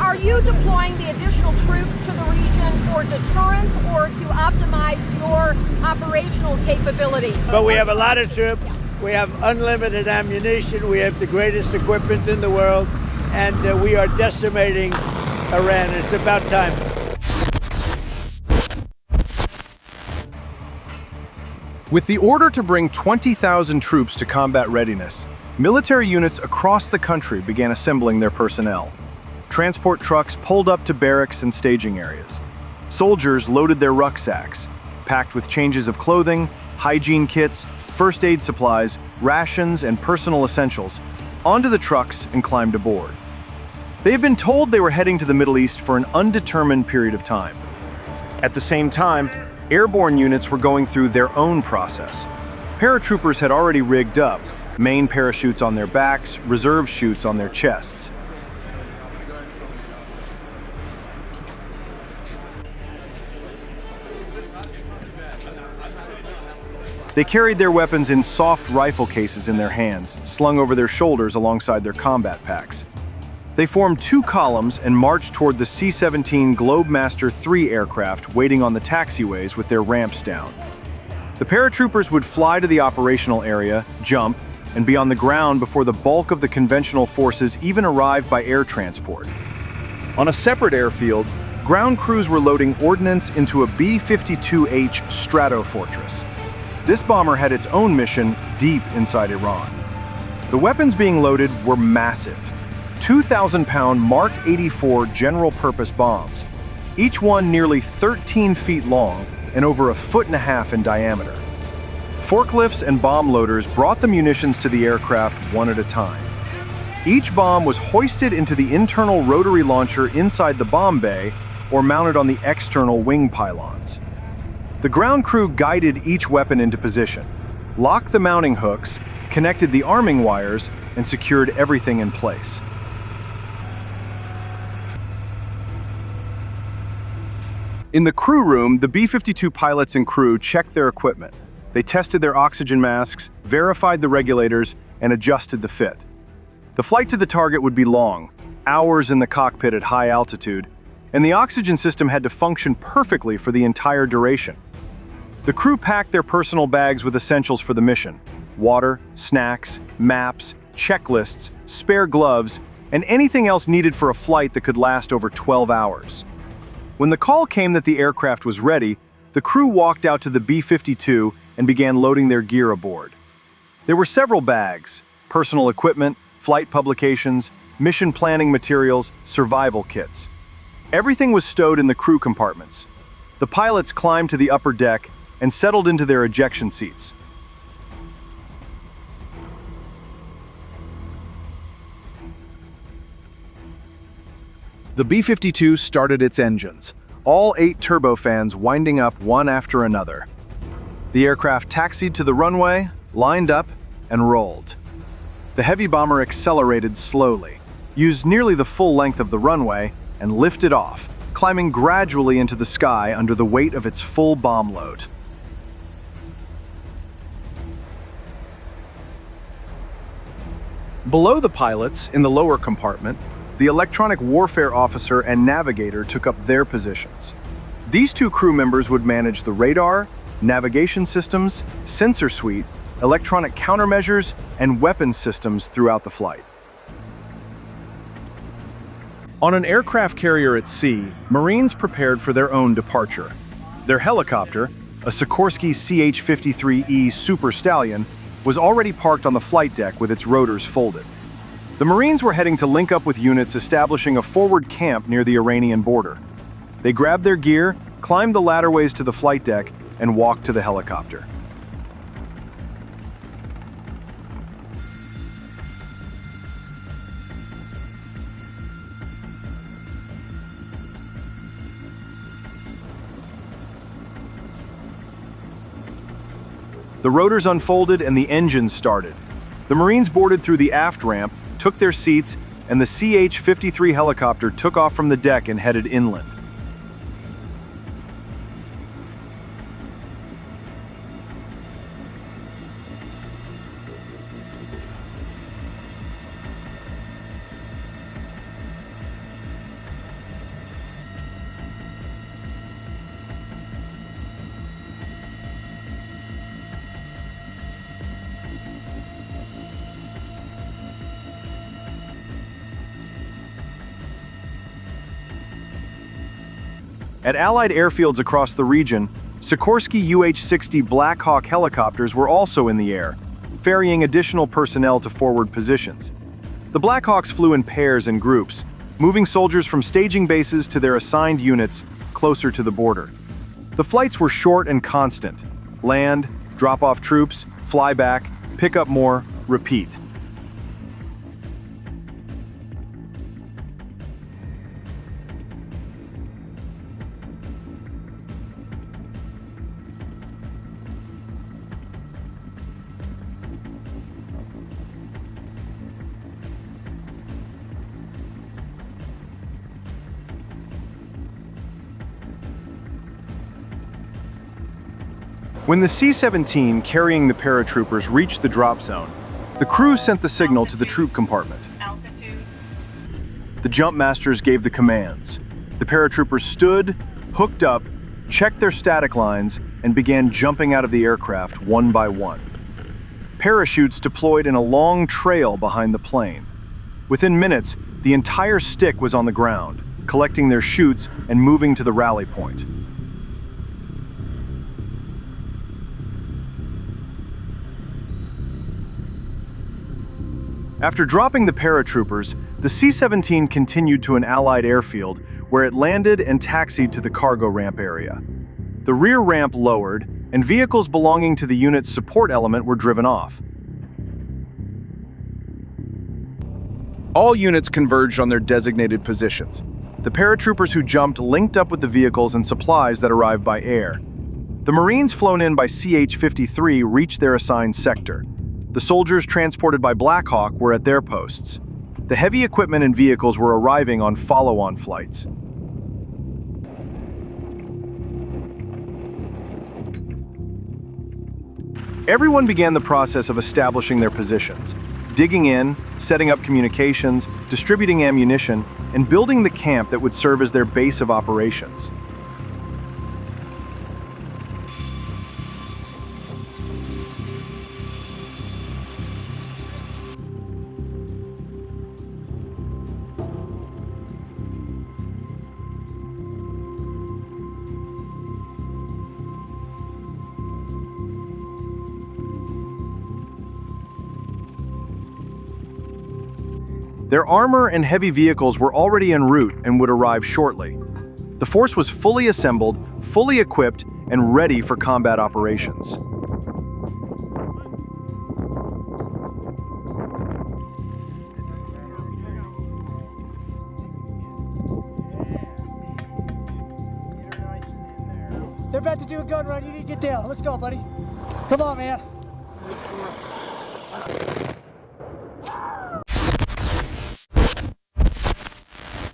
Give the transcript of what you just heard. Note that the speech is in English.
are you deploying the additional troops to the region for deterrence or to optimize your operational capability? But we have a lot of troops. We have unlimited ammunition. We have the greatest equipment in the world. And we are decimating Iran. It's about time. With the order to bring 20,000 troops to combat readiness, military units across the country began assembling their personnel. Transport trucks pulled up to barracks and staging areas. Soldiers loaded their rucksacks, packed with changes of clothing, hygiene kits, first aid supplies, rations, and personal essentials, onto the trucks and climbed aboard. They had been told they were heading to the Middle East for an undetermined period of time. At the same time, airborne units were going through their own process. Paratroopers had already rigged up, main parachutes on their backs, reserve chutes on their chests. They carried their weapons in soft rifle cases in their hands, slung over their shoulders alongside their combat packs. They formed two columns and marched toward the C-17 Globemaster III aircraft waiting on the taxiways with their ramps down. The paratroopers would fly to the operational area, jump, and be on the ground before the bulk of the conventional forces even arrived by air transport. On a separate airfield, ground crews were loading ordnance into a B-52H Stratofortress. This bomber had its own mission deep inside Iran. The weapons being loaded were massive. 2,000-pound Mark 84 general-purpose bombs, each one nearly 13 feet long and over 1.5 feet in diameter. Forklifts and bomb loaders brought the munitions to the aircraft one at a time. Each bomb was hoisted into the internal rotary launcher inside the bomb bay or mounted on the external wing pylons. The ground crew guided each weapon into position, locked the mounting hooks, connected the arming wires, and secured everything in place. In the crew room, the B-52 pilots and crew checked their equipment. They tested their oxygen masks, verified the regulators, and adjusted the fit. The flight to the target would be long, hours in the cockpit at high altitude, and the oxygen system had to function perfectly for the entire duration. The crew packed their personal bags with essentials for the mission: water, snacks, maps, checklists, spare gloves, and anything else needed for a flight that could last over 12 hours. When the call came that the aircraft was ready, the crew walked out to the B-52 and began loading their gear aboard. There were several bags: personal equipment, flight publications, mission planning materials, survival kits. Everything was stowed in the crew compartments. The pilots climbed to the upper deck and settled into their ejection seats. The B-52 started its engines, all 8 turbofans winding up one after another. The aircraft taxied to the runway, lined up, and rolled. The heavy bomber accelerated slowly, used nearly the full length of the runway, and lifted off, climbing gradually into the sky under the weight of its full bomb load. Below the pilots, in the lower compartment, the electronic warfare officer and navigator took up their positions. These two crew members would manage the radar, navigation systems, sensor suite, electronic countermeasures, and weapons systems throughout the flight. On an aircraft carrier at sea, Marines prepared for their own departure. Their helicopter, a Sikorsky CH-53E Super Stallion, was already parked on the flight deck with its rotors folded. The Marines were heading to link up with units establishing a forward camp near the Iranian border. They grabbed their gear, climbed the ladderways to the flight deck, and walked to the helicopter. The rotors unfolded and the engines started. The Marines boarded through the aft ramp, took their seats, and the CH-53 helicopter took off from the deck and headed inland. At Allied airfields across the region, Sikorsky UH-60 Black Hawk helicopters were also in the air, ferrying additional personnel to forward positions. The Black Hawks flew in pairs and groups, moving soldiers from staging bases to their assigned units closer to the border. The flights were short and constant: land, drop off troops, fly back, pick up more, repeat. When the C-17 carrying the paratroopers reached the drop zone, the crew sent the signal to the troop compartment. The jump masters gave the commands. The paratroopers stood, hooked up, checked their static lines, and began jumping out of the aircraft one by one. Parachutes deployed in a long trail behind the plane. Within minutes, the entire stick was on the ground, collecting their chutes and moving to the rally point. After dropping the paratroopers, the C-17 continued to an Allied airfield where it landed and taxied to the cargo ramp area. The rear ramp lowered, and vehicles belonging to the unit's support element were driven off. All units converged on their designated positions. The paratroopers who jumped linked up with the vehicles and supplies that arrived by air. The Marines flown in by CH-53 reached their assigned sector. The soldiers transported by Black Hawk were at their posts. The heavy equipment and vehicles were arriving on follow-on flights. Everyone began the process of establishing their positions, digging in, setting up communications, distributing ammunition, and building the camp that would serve as their base of operations. Their armor and heavy vehicles were already en route and would arrive shortly. The force was fully assembled, fully equipped, and ready for combat operations. They're about to do a gun run. You need to get down. Let's go, buddy. Come on, man.